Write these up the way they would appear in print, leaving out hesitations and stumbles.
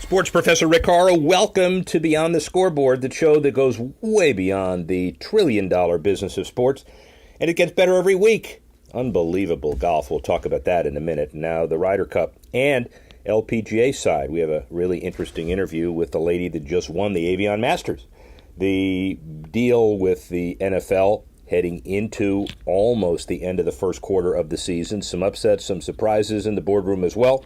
Sports Professor Rick Horrow, welcome to Beyond the Scoreboard, the show that goes way beyond the trillion-dollar business of sports, and it gets better every week. Unbelievable golf. We'll talk about that in a minute. Now, the Ryder Cup and LPGA side. We have a really interesting interview with the lady that just won the Avion Masters. The deal with the NFL heading into almost the end of the first quarter of the season. Some upsets, some surprises in the boardroom as well.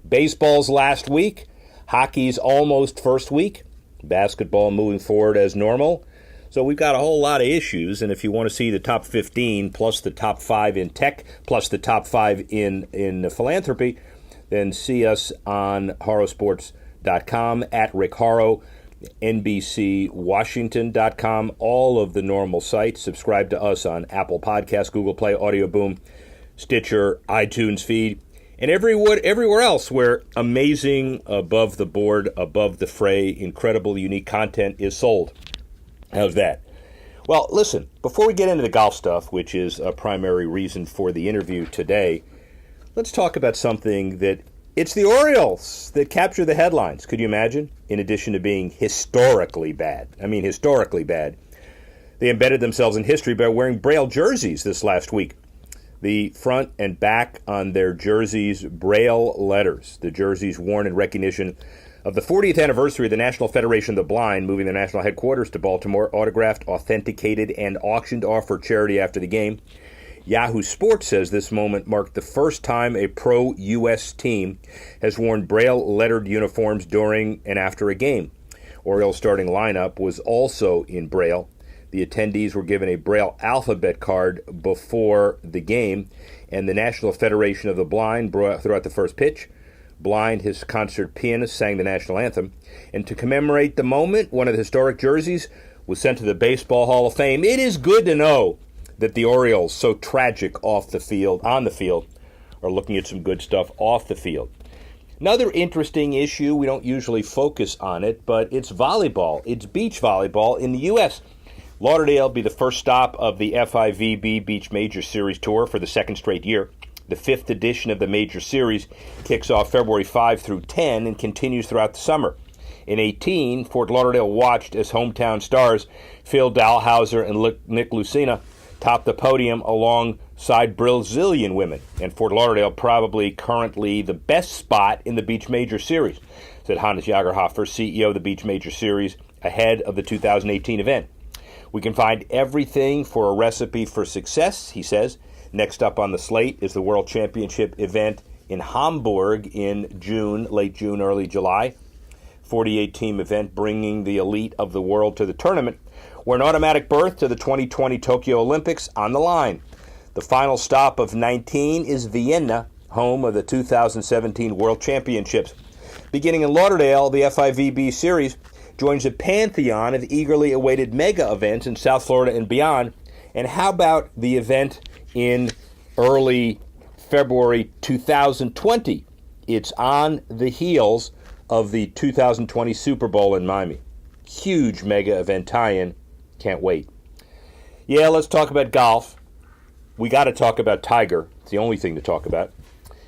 Baseball's last week. Hockey's almost first week. Basketball moving forward as normal. So we've got a whole lot of issues, and if you want to see the top 15 plus the top 5 in tech plus the top 5 in philanthropy, then see us on horrowsports.com, at Rick Horrow, NBCWashington.com, all of the normal sites. Subscribe to us on Apple Podcasts, Google Play, Audio Boom, Stitcher, iTunes feed, and everywhere else where amazing, above the board, above the fray, incredible, unique content is sold. How's that? Well, listen, before we get into the golf stuff, which is a primary reason for the interview today, let's talk about something that it's the Orioles that capture the headlines. Could you imagine? In addition to being historically bad. I mean, historically bad. They embedded themselves in history by wearing Braille jerseys this last week. The front and back on their jerseys, Braille letters. The jerseys worn in recognition of the 40th anniversary of the National Federation of the Blind moving their national headquarters to Baltimore, autographed, authenticated, and auctioned off for charity after the game. Yahoo Sports says this moment marked the first time a pro-U.S. team has worn Braille-lettered uniforms during and after a game. Orioles' starting lineup was also in Braille. The attendees were given a Braille alphabet card before the game, and the National Federation of the Blind throughout the first pitch. Blind, his concert pianist, sang the national anthem. And to commemorate the moment, one of the historic jerseys was sent to the Baseball Hall of Fame. It is good to know that the Orioles, so tragic on the field, are looking at some good stuff off the field. Another interesting issue, we don't usually focus on it, but it's volleyball. It's beach volleyball in the U.S. Lauderdale will be the first stop of the FIVB Beach Major Series Tour for the second straight year. The fifth edition of the Major Series kicks off February 5 through 10 and continues throughout the summer. In 18, Fort Lauderdale watched as hometown stars Phil Dalhausser and Nick Lucena topped the podium alongside Brazilian women. And Fort Lauderdale probably currently the best spot in the Beach Major Series, said Hannes Jagerhofer, CEO of the Beach Major Series, ahead of the 2018 event. We can find everything for a recipe for success, he says. Next up on the slate is the World Championship event in Hamburg in June, late June, early July. 48-team event bringing the elite of the world to the tournament, where an automatic berth to the 2020 Tokyo Olympics on the line. The final stop of 19 is Vienna, home of the 2017 World Championships. Beginning in Lauderdale, the FIVB Series joins a pantheon of eagerly awaited mega events in South Florida and beyond. And how about the event in early February 2020? It's on the heels of the 2020 Super Bowl in Miami. Huge mega event tie-in. Can't wait. Yeah, let's talk about golf. We got to talk about Tiger. It's the only thing to talk about.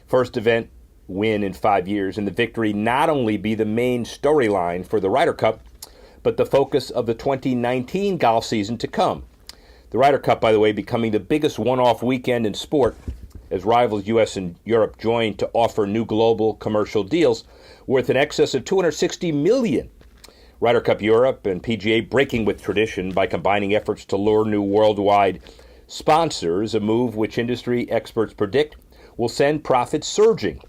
First event win in 5 years, and the victory not only be the main storyline for the Ryder Cup, but the focus of the 2019 golf season to come. The Ryder Cup, by the way, becoming the biggest one-off weekend in sport as rivals U.S. and Europe join to offer new global commercial deals worth in excess of $260 million. Ryder Cup Europe and PGA breaking with tradition by combining efforts to lure new worldwide sponsors, a move which industry experts predict will send profits surging.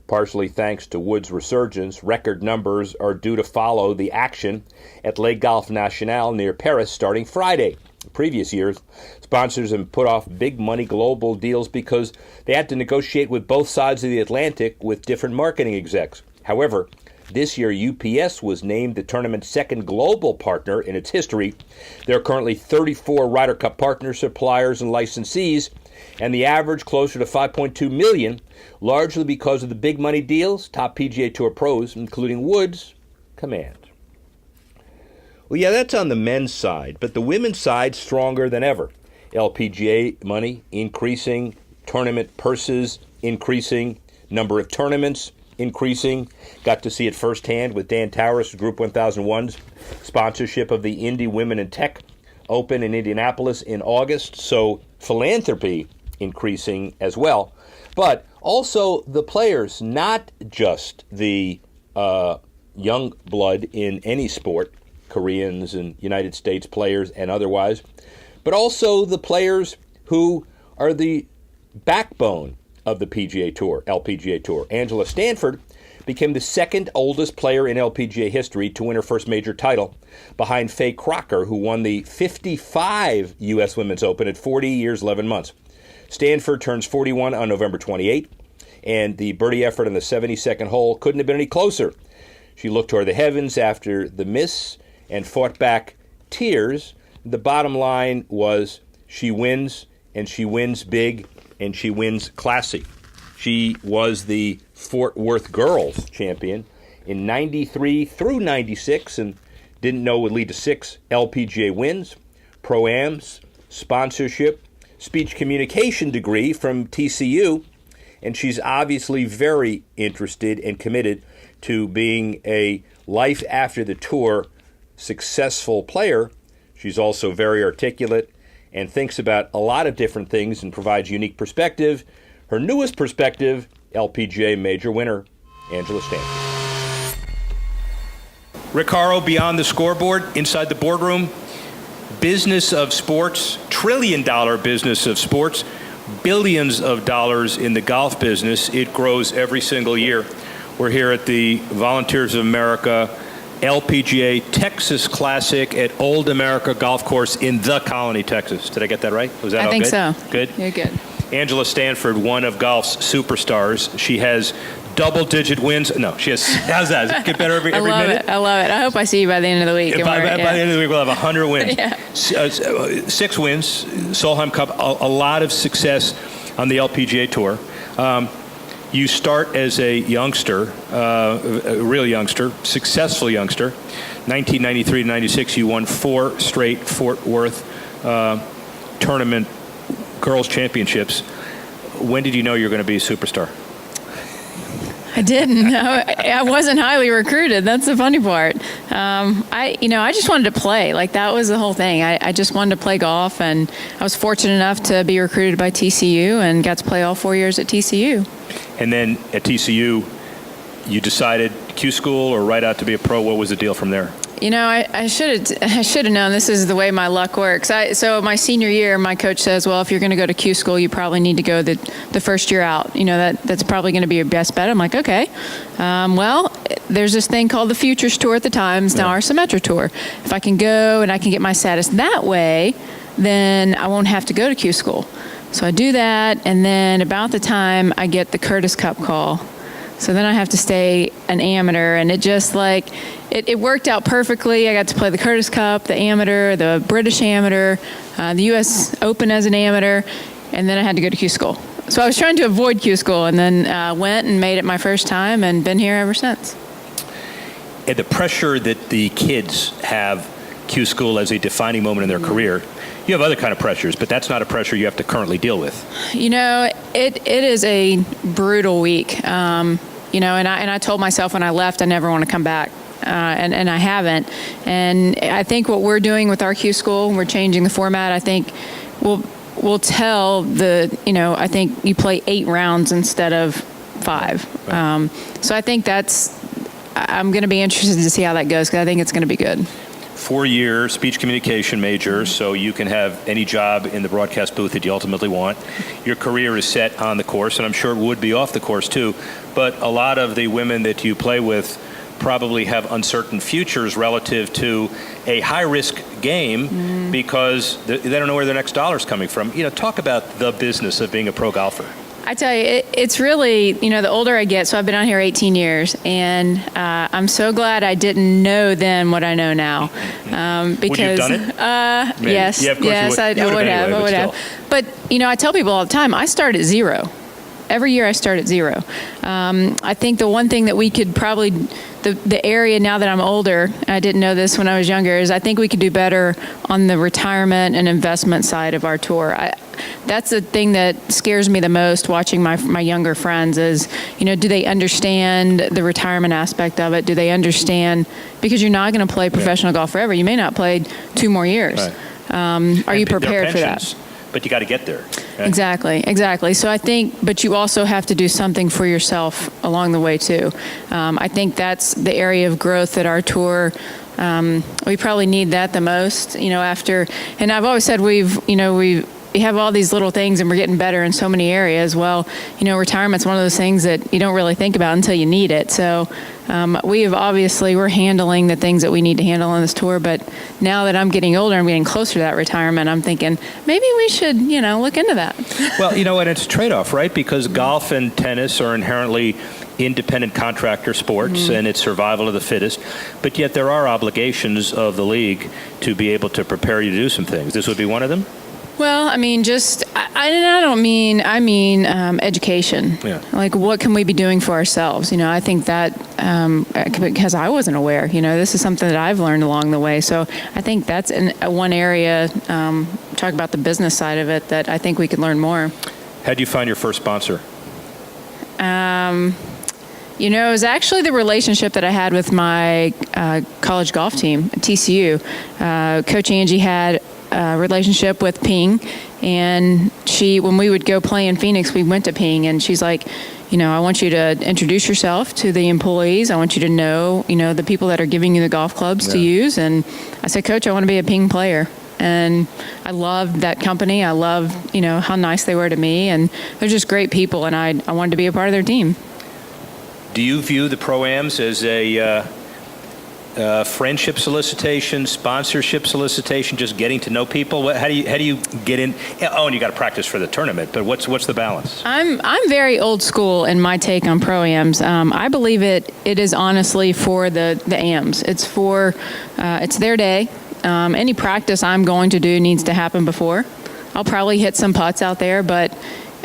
Partially thanks to Woods' resurgence, record numbers are due to follow the action at Les Golf National near Paris starting Friday. In previous years, sponsors have put off big money global deals because they had to negotiate with both sides of the Atlantic with different marketing execs. However, this year UPS was named the tournament's second global partner in its history. There are currently 34 Ryder Cup partners, suppliers, and licensees, and the average closer to $5.2 million, largely because of the big money deals top PGA Tour pros, including Woods, command. Well, yeah, that's on the men's side, but the women's side stronger than ever. LPGA money increasing, tournament purses increasing, number of tournaments increasing. Got to see it firsthand with Dan Towers, Group 1001's sponsorship of the Indy Women in Tech Open in Indianapolis in August. So philanthropy increasing as well. But also the players, not just the young blood in any sport, Koreans and United States players and otherwise, but also the players who are the backbone of the PGA Tour, LPGA Tour. Angela Stanford became the second oldest player in LPGA history to win her first major title, behind Faye Crocker, who won the 55 U.S. Women's Open at 40 years, 11 months. Stanford turns 41 on November 28, and the birdie effort on the 72nd hole couldn't have been any closer. She looked toward the heavens after the miss and fought back tears. The bottom line was she wins, and she wins big, and she wins classy. She was the Fort Worth Girls champion in 93 through 96 and didn't know it would lead to 6 LPGA wins, Pro-Ams, sponsorship, speech communication degree from TCU, and she's obviously very interested and committed to being a life after the tour successful player. She's also very articulate and thinks about a lot of different things and provides unique perspective. Her newest perspective, LPGA major winner, Angela Stanford. Rick Horrow, Beyond the Scoreboard, Inside the Boardroom, business of sports, trillion-dollar business of sports, billions of dollars in the golf business. It grows every single year. We're here at the Volunteers of America LPGA Texas Classic at Old America Golf Course in The Colony, Texas. Did I get that right? Was that all good? I think so. Good? You're good. Angela Stanford, one of golf's superstars. She has double-digit wins. No, she has. How's that? Does it get better every minute? I love it. I hope I see you by the end of the week. By the end of the week, we'll have 100 wins. Yeah. 6 wins, Solheim Cup, a lot of success on the LPGA Tour. You start as a youngster, a real youngster, successful youngster. 1993 to 96, you won 4 straight Fort Worth tournament girls championships. When did you know you were going to be a superstar? I didn't. I wasn't highly recruited. That's the funny part. I just wanted to play. Like, that was the whole thing. I just wanted to play golf, and I was fortunate enough to be recruited by TCU and got to play all 4 years at TCU. And then at TCU, you decided Q school or right out to be a pro. What was the deal from there? I should have known this is the way my luck works. So my senior year, my coach says, well, if you're going to go to Q school, you probably need to go the first year out. That's probably going to be your best bet. I'm like, okay. Well, there's this thing called the Futures Tour at the time. It's now our Symetra Tour. If I can go and I can get my status that way, then I won't have to go to Q school. So I do that, and then about the time I get the Curtis Cup call. So then I have to stay an amateur, and it just it worked out perfectly. I got to play the Curtis Cup, the amateur, the British amateur, the U.S. Open as an amateur, and then I had to go to Q school. So I was trying to avoid Q school, and then went and made it my first time, and been here ever since. And the pressure that the kids have Q school as a defining moment in their career, you have other kind of pressures, but that's not a pressure you have to currently deal with. It is a brutal week. And I told myself when I left I never want to come back, and I haven't. And I think what we're doing with our Q school, we're changing the format. I think we'll tell I think you play 8 rounds instead of 5. Right. So I think I'm going to be interested to see how that goes, because I think it's going to be good. 4-year speech communication major, so you can have any job in the broadcast booth that you ultimately want. Your career is set on the course, and I'm sure it would be off the course too, but a lot of the women that you play with probably have uncertain futures relative to a high-risk game because they don't know where their next dollar is coming from. Talk about the business of being a pro golfer. I tell you, it's really, the older I get, so I've been out here 18 years, and I'm so glad I didn't know then what I know now. Because, would you have done it? Yes, yeah, of course yes, I would have. I would have. But, I tell people all the time, I start at 0. Every year I start at 0. I think the one thing that we could probably, the area now that I'm older, I didn't know this when I was younger, is I think we could do better on the retirement and investment side of our tour. that's the thing that scares me the most watching my younger friends is, do they understand the retirement aspect of it? Do they understand, because you're not going to play professional golf forever. You may not play 2 more years. Right. Are you prepared for that? But you got to get there. Okay? Exactly. So I think, but you also have to do something for yourself along the way too. I think that's the area of growth that our tour, we probably need that the most, after, and I've always said we have all these little things and we're getting better in so many areas. Well, retirement's one of those things that you don't really think about until you need it. So we're handling the things that we need to handle on this tour. But now that I'm getting older, I'm getting closer to that retirement, I'm thinking maybe we should, look into that. Well, and it's a trade-off, right? Because golf and tennis are inherently independent contractor sports, and it's survival of the fittest. But yet there are obligations of the league to be able to prepare you to do some things. This would be one of them? Well, I mean, I mean education. Yeah. Like, what can we be doing for ourselves? I think that because I wasn't aware, this is something that I've learned along the way. So I think that's one area, talk about the business side of it, that I think we could learn more. How did you find your first sponsor? It was actually the relationship that I had with my college golf team at TCU. Coach Angie had a relationship with Ping, and when we would go play in Phoenix, we went to Ping, and she's like, I want you to introduce yourself to the employees. I want you to know, the people that are giving you the golf clubs to use. And I said, Coach, I want to be a Ping player. And I loved that company. I love, how nice they were to me, and they're just great people, and I wanted to be a part of their team. Do you view the Pro-Ams as a friendship solicitation, sponsorship solicitation, just getting to know people? How do you get in? Oh, and you got to practice for the tournament. But what's the balance? I'm very old school in my take on Pro-Ams. I believe it is honestly for the AMs. It's for it's their day. Any practice I'm going to do needs to happen before. I'll probably hit some putts out there, but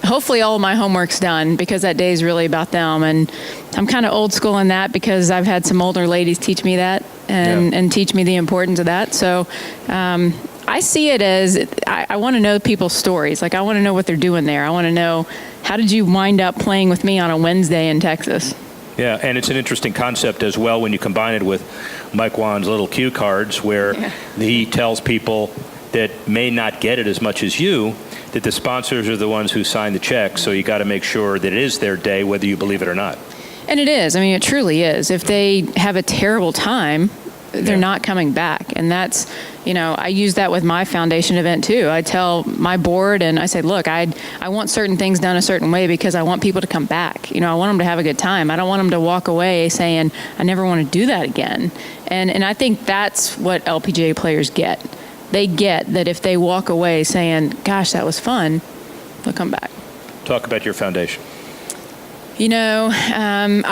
hopefully all of my homework's done, because that day is really about them. And I'm kind of old school in that, because I've had some older ladies teach me that and teach me the importance of that. So I see it as I want to know people's stories. Like, I want to know what they're doing there. I want to know, how did you wind up playing with me on a Wednesday in Texas? Yeah, and it's an interesting concept as well when you combine it with Mike Wan's little cue cards, where he tells people that may not get it as much as you, that the sponsors are the ones who sign the check, so you got to make sure that it is their day, whether you believe it or not. And it is. I mean, it truly is. If they have a terrible time, they're not coming back. And that's, I use that with my foundation event too. I tell my board, and I say, look, I want certain things done a certain way, because I want people to come back. I want them to have a good time. I don't want them to walk away saying, I never want to do that again. And I think that's what LPGA players get. They get that if they walk away saying, gosh, that was fun, they'll come back. Talk about your foundation. I've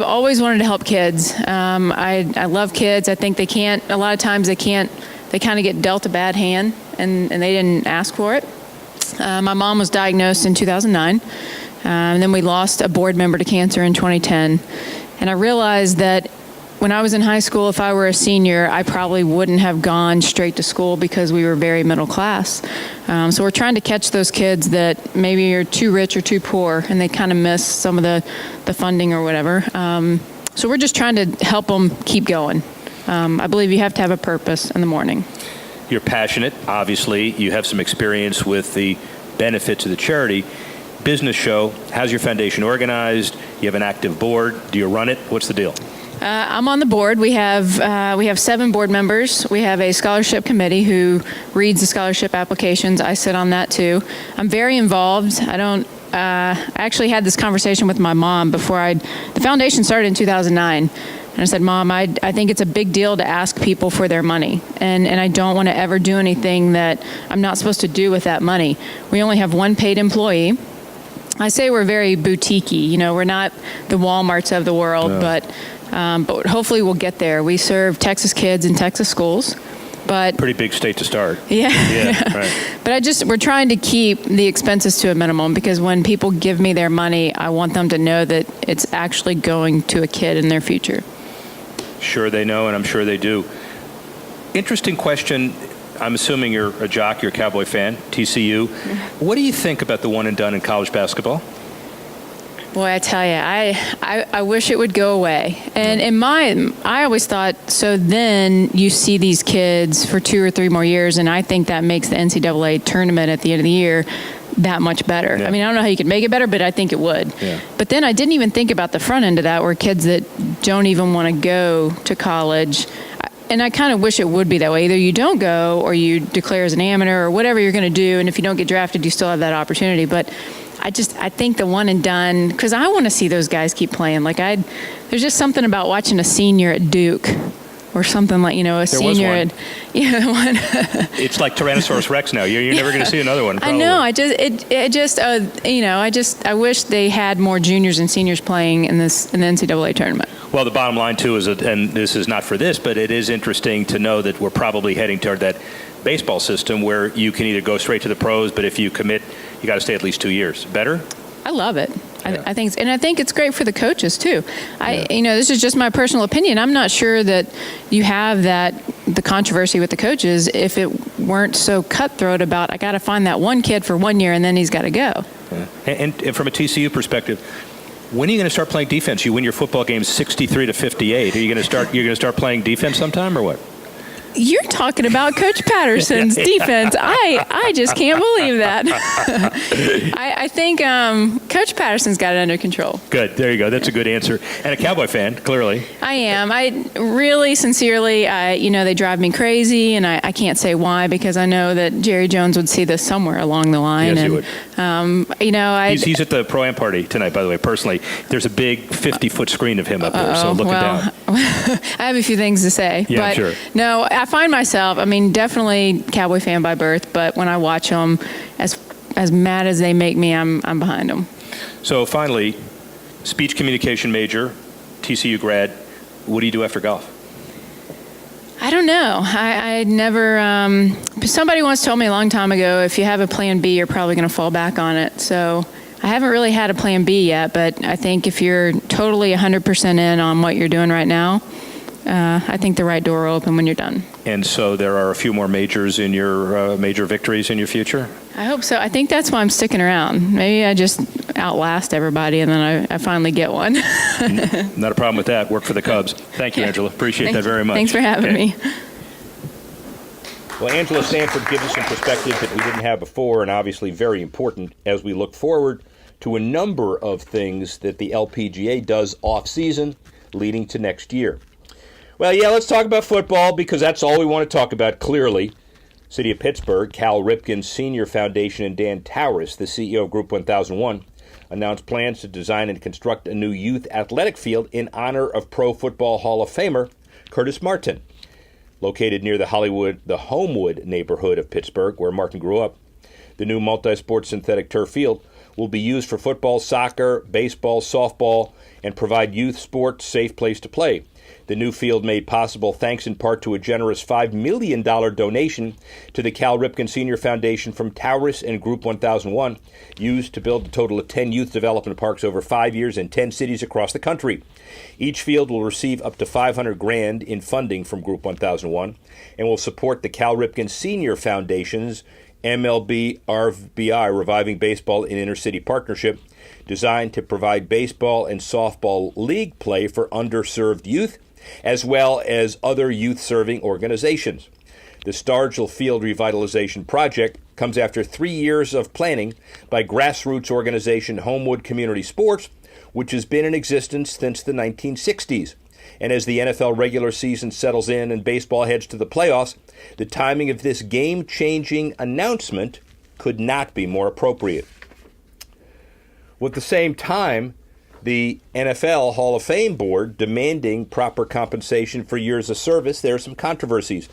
always wanted to help kids. I love kids. I think a lot of times they kind of get dealt a bad hand, and they didn't ask for it. My mom was diagnosed in 2009, and then we lost a board member to cancer in 2010. And I realized that when I was in high school, if I were a senior, I probably wouldn't have gone straight to school, because we were very middle class. So we're trying to catch those kids that maybe are too rich or too poor, and they kind of miss some of the funding or whatever. So we're just trying to help them keep going. I believe you have to have a purpose in the morning. You're passionate, obviously. You have some experience with the benefits of the charity. Business show, how's your foundation organized? You have an active board. Do you run it? What's the deal? I'm on the board. We have 7 board members. We have a scholarship committee who reads the scholarship applications. I sit on that too. I'm very involved. I actually had this conversation with my mom before the foundation started in 2009. And I said, Mom, I think it's a big deal to ask people for their money. And I don't want to ever do anything that I'm not supposed to do with that money. We only have one paid employee. I say we're very boutique-y. We're not the Walmarts of the world, but hopefully we'll get there. We serve Texas kids in Texas schools, but pretty big state to start. Yeah. Right. But we're trying to keep the expenses to a minimum, because when people give me their money, I want them to know that it's actually going to a kid in their future. Sure they know, and I'm sure they do. Interesting question. I'm assuming you're a jock, you're a Cowboy fan, TCU. What do you think about the one and done in college basketball? Boy, I tell you, I wish it would go away. And I always thought, so then you see these kids for 2 or 3 more years, and I think that makes the NCAA tournament at the end of the year that much better. Yeah. I mean, I don't know how you could make it better, but I think it would. Yeah. But then I didn't even think about the front end of that, where kids that don't even want to go to college. And I kind of wish it would be that way. Either you don't go or you declare as an amateur or whatever you're going to do. And if you don't get drafted, you still have that opportunity. But I think the one and done, because I want to see those guys keep playing. There's just something about watching a senior at Duke or something like, senior at, one. It's like Tyrannosaurus Rex now. You're never going to see another one. Probably. I know. I wish they had more juniors and seniors playing in the NCAA tournament. Well, the bottom line, too, is that, and this is not for this, but it is interesting to know that we're probably heading toward that baseball system where you can either go straight to the pros, but if you commit, you got to stay at least 2 years. Better? I love it. Yeah. I think it's great for the coaches too. This is just my personal opinion. I'm not sure that you have the controversy with the coaches if it weren't so cutthroat about, I got to find that one kid for 1 year and then he's got to go. Yeah. And from a TCU perspective, when are you going to start playing defense? You win your football games 63-58. Are you going to start playing defense sometime or what? You're talking about Coach Patterson's defense. I just can't believe that. I think Coach Patterson's got it under control. Good. There you go. That's a good answer. And a Cowboy fan, clearly. I am. I really, sincerely, they drive me crazy, and I can't say why because I know that Jerry Jones would see this somewhere along the line. Yes, he would. He's at the Pro-Am party tonight, by the way, personally. There's a big 50-foot screen of him up there, so look it down. I have a few things to say. Yeah, but I'm sure. No, I find myself, definitely Cowboy fan by birth, but when I watch them, as mad as they make me, I'm behind them. So finally, speech communication major, TCU grad, what do you do after golf? I don't know. I never, somebody once told me a long time ago, if you have a plan B, you're probably going to fall back on it. So I haven't really had a plan B yet, but I think if you're totally 100% in on what you're doing right now, I think the right door will open when you're done. And so there are a few more majors in your major victories in your future? I hope so. I think that's why I'm sticking around. Maybe I just outlast everybody and then I finally get one. Not a problem with that. Work for the Cubs. Thank you, Angela. Appreciate that very much. Thanks for having me. Well, Angela Stanford gives us some perspective that we didn't have before and obviously very important as we look forward to a number of things that the LPGA does off-season leading to next year. Well, yeah, let's talk about football because that's all we want to talk about, clearly. City of Pittsburgh, Cal Ripken Senior Foundation, and Dan Tauris, the CEO of Group 1001, announced plans to design and construct a new youth athletic field in honor of Pro Football Hall of Famer Curtis Martin. Located near the Homewood neighborhood of Pittsburgh, where Martin grew up, the new multi-sport synthetic turf field will be used for football, soccer, baseball, softball, and provide youth sports safe place to play. The new field made possible thanks in part to a generous $5 million donation to the Cal Ripken Senior Foundation from Tauris and Group 1001, used to build a total of 10 youth development parks over 5 years in 10 cities across the country. Each field will receive up to $500,000 in funding from Group 1001 and will support the Cal Ripken Senior Foundation's MLB RBI Reviving Baseball in Inner City Partnership, designed to provide baseball and softball league play for underserved youth, as well as other youth-serving organizations. The Stargell Field Revitalization Project comes after 3 years of planning by grassroots organization Homewood Community Sports, which has been in existence since the 1960s. And as the NFL regular season settles in and baseball heads to the playoffs, the timing of this game-changing announcement could not be more appropriate. Well, at the same time, the NFL Hall of Fame board demanding proper compensation for years of service, there are some controversies.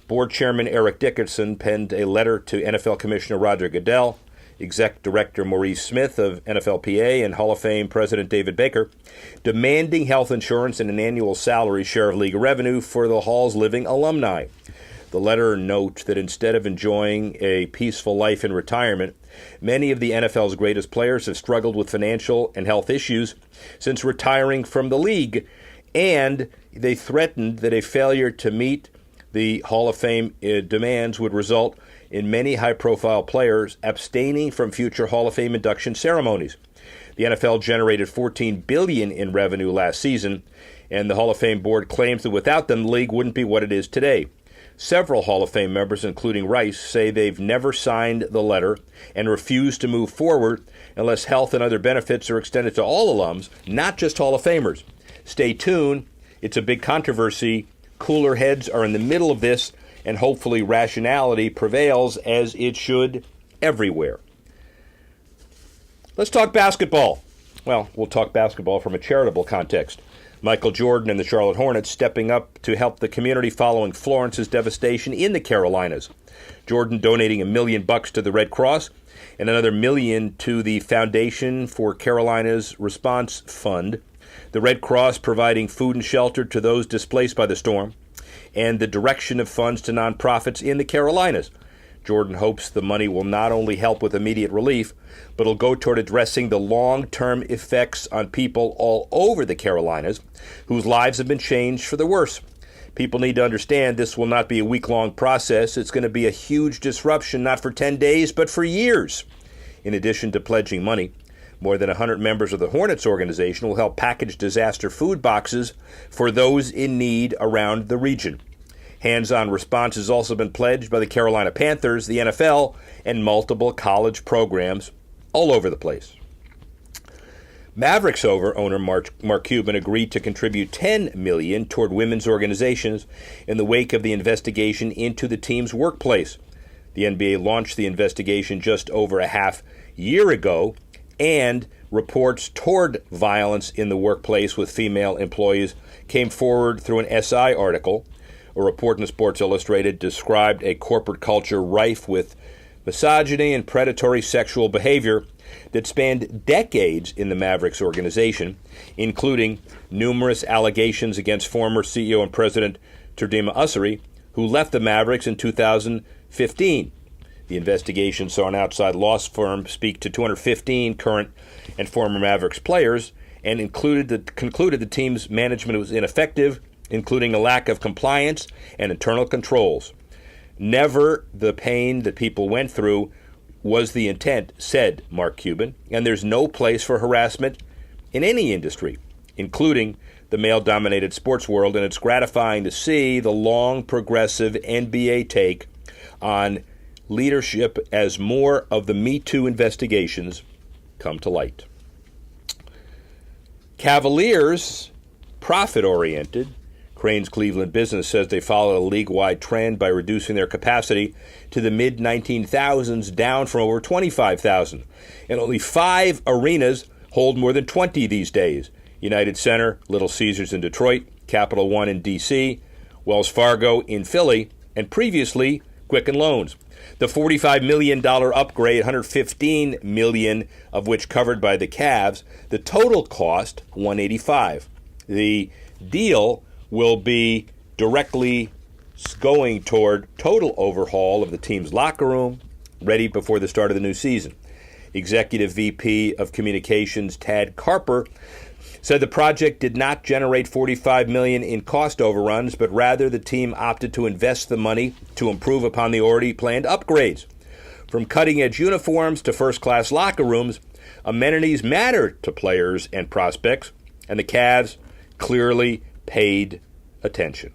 Board Chairman Eric Dickerson penned a letter to NFL Commissioner Roger Goodell, Exec Director Maurice Smith of NFLPA, and Hall of Fame President David Baker, demanding health insurance and an annual salary share of league revenue for the Hall's living alumni. The letter notes that instead of enjoying a peaceful life in retirement, many of the NFL's greatest players have struggled with financial and health issues since retiring from the league, and they threatened that a failure to meet the Hall of Fame demands would result in many high-profile players abstaining from future Hall of Fame induction ceremonies. The NFL generated $14 billion in revenue last season, and the Hall of Fame board claims that without them, the league wouldn't be what it is today. Several Hall of Fame members, including Rice, say they've never signed the letter and refuse to move forward unless health and other benefits are extended to all alums, not just Hall of Famers. Stay tuned. It's a big controversy. Cooler heads are in the middle of this, and hopefully rationality prevails, as it should everywhere. Let's talk basketball. Well, we'll talk basketball from a charitable context. Michael Jordan and the Charlotte Hornets stepping up to help the community following Florence's devastation in the Carolinas. Jordan donating $1 million to the Red Cross and another $1 million to the Foundation for Carolina's Response Fund. The Red Cross providing food and shelter to those displaced by the storm, and the direction of funds to nonprofits in the Carolinas. Jordan hopes the money will not only help with immediate relief, but will go toward addressing the long-term effects on people all over the Carolinas whose lives have been changed for the worse. People need to understand this will not be a week-long process. It's going to be a huge disruption, not for 10 days, but for years. In addition to pledging money, more than 100 members of the Hornets organization will help package disaster food boxes for those in need around the region. Hands-on response has also been pledged by the Carolina Panthers, the NFL, and multiple college programs all over the place. Mavericks owner Mark Cuban agreed to contribute $10 million toward women's organizations in the wake of the investigation into the team's workplace. The NBA launched the investigation just over a half year ago, and reports toward violence in the workplace with female employees came forward through an SI article. A report in Sports Illustrated described a corporate culture rife with misogyny and predatory sexual behavior that spanned decades in the Mavericks organization, including numerous allegations against former CEO and President Turdima Ussery, who left the Mavericks in 2015. The investigation saw an outside law firm speak to 215 current and former Mavericks players and concluded the team's management was ineffective, including a lack of compliance and internal controls. Never the pain that people went through was the intent, said Mark Cuban, and there's no place for harassment in any industry, including the male-dominated sports world, and it's gratifying to see the long progressive NBA take on leadership as more of the Me Too investigations come to light. Cavaliers, profit-oriented. Crane's Cleveland Business says they follow a league-wide trend by reducing their capacity to the mid-19,000s, down from over 25,000. And only 5 arenas hold more than 20 these days. United Center, Little Caesars in Detroit, Capital One in D.C., Wells Fargo in Philly, and previously Quicken Loans. The $45 million upgrade, $115 million of which covered by the Cavs, the total cost, $185. The deal will be directly going toward total overhaul of the team's locker room, ready before the start of the new season. Executive VP of Communications Tad Carper said the project did not generate $45 million in cost overruns, but rather the team opted to invest the money to improve upon the already planned upgrades. From cutting-edge uniforms to first-class locker rooms, amenities matter to players and prospects, and the Cavs clearly paid attention.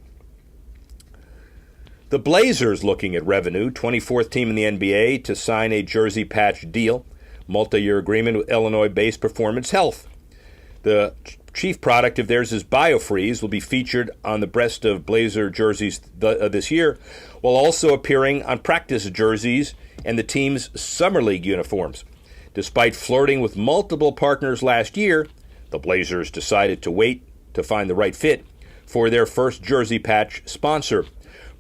The Blazers looking at revenue, 24th team in the NBA to sign a jersey patch deal, multi-year agreement with Illinois-based Performance Health. The chief product of theirs is BioFreeze, will be featured on the breast of Blazer jerseys this year, while also appearing on practice jerseys and the team's Summer League uniforms. Despite flirting with multiple partners last year, the Blazers decided to wait to find the right fit for their first jersey patch sponsor.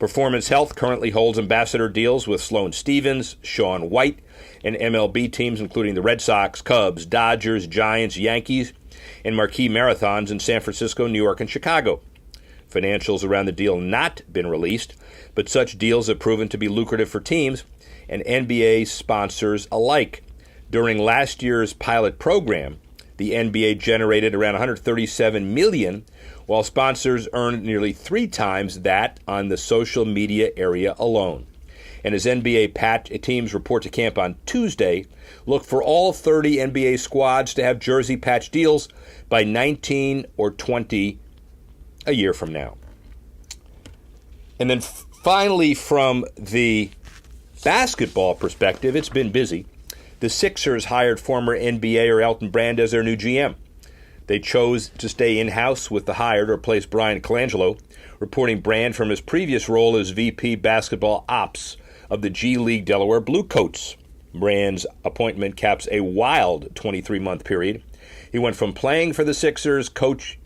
Performance Health currently holds ambassador deals with Sloane Stephens, Shaun White, and MLB teams including the Red Sox, Cubs, Dodgers, Giants, Yankees, and marquee marathons in San Francisco, New York, and Chicago. Financials around the deal not been released, but such deals have proven to be lucrative for teams and NBA sponsors alike. During last year's pilot program, the The NBA generated around $137 million, while sponsors earned nearly 3 times that on the social media area alone. And as NBA teams report to camp on Tuesday, look for all 30 NBA squads to have jersey patch deals by 19 or 20 a year from now. And then finally, from the basketball perspective, it's been busy. The Sixers hired former NBAer Elton Brand as their new GM. They chose to stay in-house with the hire to replace Brian Colangelo, reporting Brand from his previous role as VP Basketball Ops of the G League Delaware Bluecoats. Brand's appointment caps a wild 23-month period. He went from playing for the Sixers coach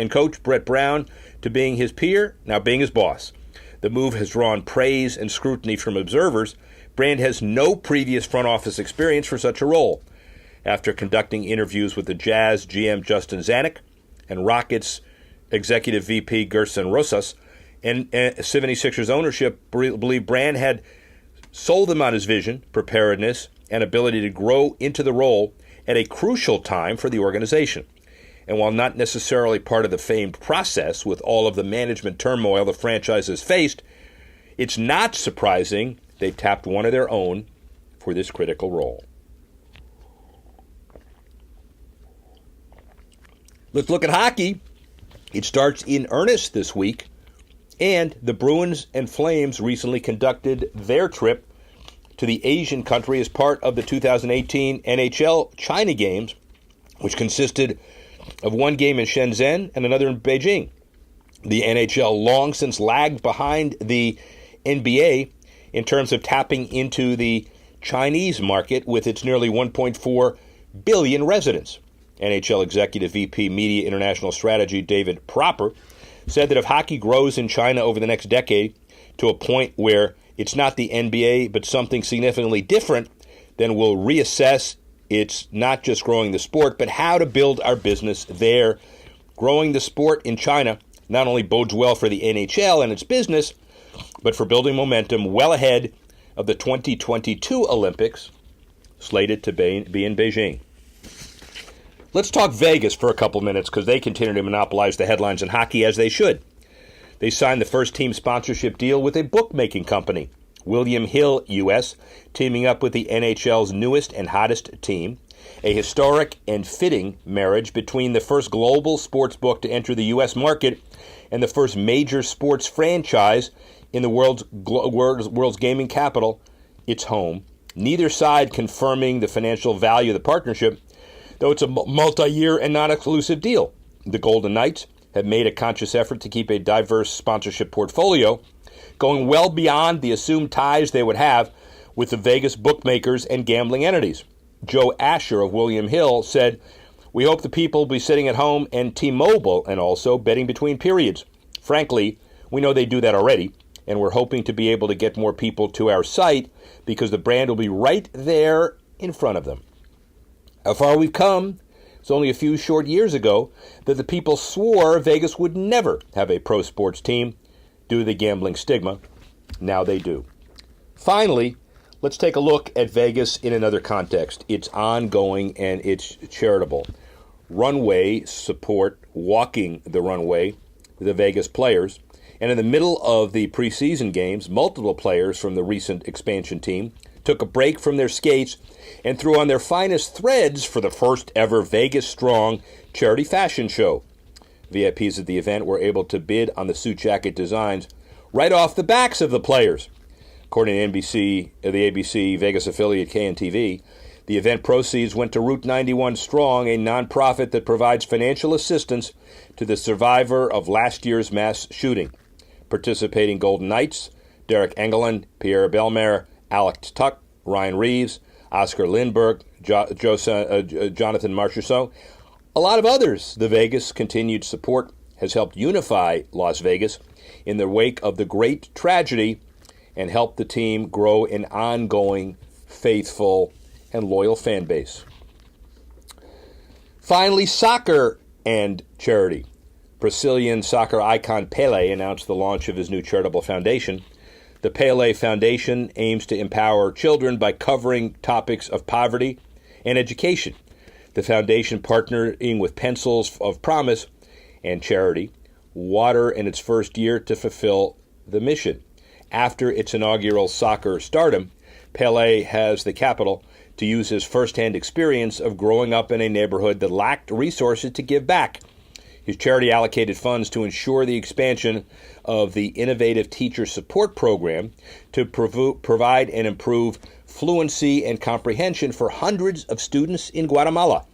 Brett Brown to being his peer, now being his boss. The move has drawn praise and scrutiny from observers. Brand has no previous front office experience for such a role. After conducting interviews with the Jazz GM Justin Zanuck and Rockets Executive VP Gerson Rosas, and 76ers ownership believe Brand had sold them on his vision, preparedness, and ability to grow into the role at a crucial time for the organization. And while not necessarily part of the famed process with all of the management turmoil the franchise has faced, it's not surprising they tapped one of their own for this critical role. Let's look at hockey. It starts in earnest this week, and the Bruins and Flames recently conducted their trip to the Asian country as part of the 2018 NHL China Games, which consisted of one game in Shenzhen and another in Beijing. The NHL long since lagged behind the NBA in terms of tapping into the Chinese market with its nearly 1.4 billion residents. NHL Executive VP Media International Strategy David Proper said that if hockey grows in China over the next decade to a point where it's not the NBA but something significantly different, then we'll reassess it's not just growing the sport, but how to build our business there. Growing the sport in China not only bodes well for the NHL and its business, but for building momentum well ahead of the 2022 Olympics, slated to be in Beijing. Let's talk Vegas for a couple minutes because they continue to monopolize the headlines in hockey, as they should. They signed the first team sponsorship deal with a bookmaking company, William Hill US, teaming up with the NHL's newest and hottest team, a historic and fitting marriage between the first global sports book to enter the U.S. market and the first major sports franchise in the world's gaming capital, its home. Neither side confirming the financial value of the partnership, though it's a multi-year and non-exclusive deal. The Golden Knights have made a conscious effort to keep a diverse sponsorship portfolio, going well beyond the assumed ties they would have with the Vegas bookmakers and gambling entities. Joe Asher of William Hill said, "We hope the people will be sitting at home and T-Mobile and also betting between periods. Frankly, we know they do that already, and we're hoping to be able to get more people to our site because the brand will be right there in front of them." How far we've come. It's only a few short years ago that the people swore Vegas would never have a pro sports team due to the gambling stigma. Now they do. Finally, let's take a look at Vegas in another context. It's ongoing and it's charitable. Runway support, walking the runway, the Vegas players. And in the middle of the preseason games, multiple players from the recent expansion team took a break from their skates and threw on their finest threads for the first ever Vegas Strong charity fashion show. VIPs at the event were able to bid on the suit jacket designs right off the backs of the players. According to the ABC Vegas affiliate KNTV, the event proceeds went to Route 91 Strong, a nonprofit that provides financial assistance to the survivor of last year's mass shooting. Participating Golden Knights, Derek Engelland, Pierre Bellemare, Alex Tuck, Ryan Reeves, Oscar Lindbergh, Jonathan Marchessault, a lot of others. The Vegas continued support has helped unify Las Vegas in the wake of the great tragedy and helped the team grow an ongoing, faithful, and loyal fan base. Finally, soccer and charity. Brazilian soccer icon Pelé announced the launch of his new charitable foundation. The Pelé Foundation aims to empower children by covering topics of poverty and education. The foundation, partnering with Pencils of Promise and charity Water in its first year to fulfill the mission. After its inaugural soccer stardom, Pele has the capital to use his firsthand experience of growing up in a neighborhood that lacked resources to give back. His charity allocated funds to ensure the expansion of the innovative teacher support program to provide and improve fluency and comprehension for hundreds of students in Guatemala.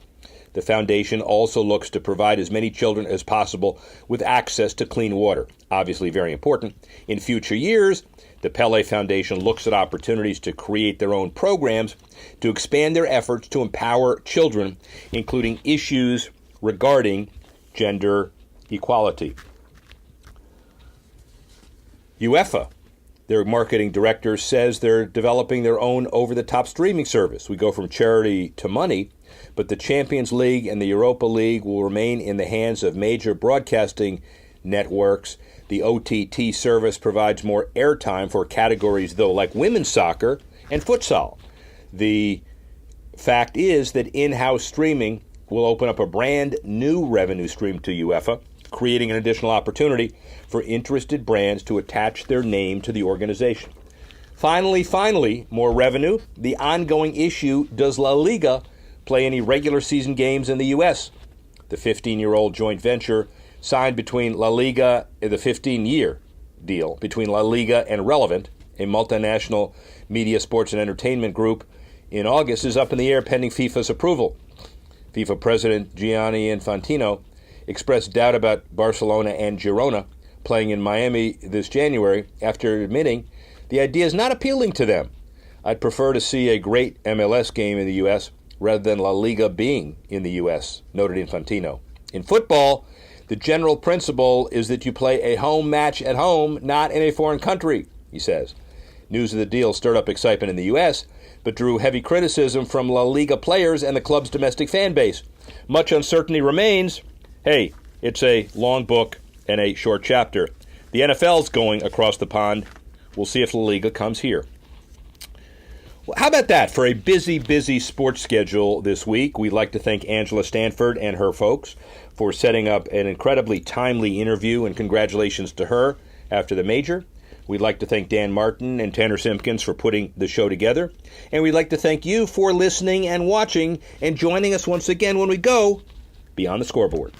The foundation also looks to provide as many children as possible with access to clean water, obviously very important. In future years, the Pele Foundation looks at opportunities to create their own programs to expand their efforts to empower children, including issues regarding gender equality. UEFA, their marketing director, says they're developing their own over-the-top streaming service. We go from charity to money, but the Champions League and the Europa League will remain in the hands of major broadcasting networks. The OTT service provides more airtime for categories, though, like women's soccer and futsal. The fact is that in-house streaming will open up a brand new revenue stream to UEFA, creating an additional opportunity for interested brands to attach their name to the organization. Finally, more revenue. The ongoing issue, does La Liga play any regular season games in the U.S.? The 15-year-old joint venture signed between La Liga, the 15-year deal between La Liga and Relevant, a multinational media, sports, and entertainment group, in August, is up in the air pending FIFA's approval. FIFA President Gianni Infantino expressed doubt about Barcelona and Girona playing in Miami this January after admitting the idea is not appealing to them. I'd prefer to see a great MLS game in the U.S. rather than La Liga being in the U.S., noted Infantino. In football, the general principle is that you play a home match at home, not in a foreign country, he says. News of the deal stirred up excitement in the U.S., but drew heavy criticism from La Liga players and the club's domestic fan base. Much uncertainty remains. Hey, it's a long book and a short chapter. The NFL's going across the pond. We'll see if La Liga comes here. Well, how about that? For a busy sports schedule this week, we'd like to thank Angela Stanford and her folks for setting up an incredibly timely interview, and congratulations to her after the major. We'd like to thank Dan Martin and Tanner Simpkins for putting the show together. And we'd like to thank you for listening and watching and joining us once again when we go Beyond the Scoreboard.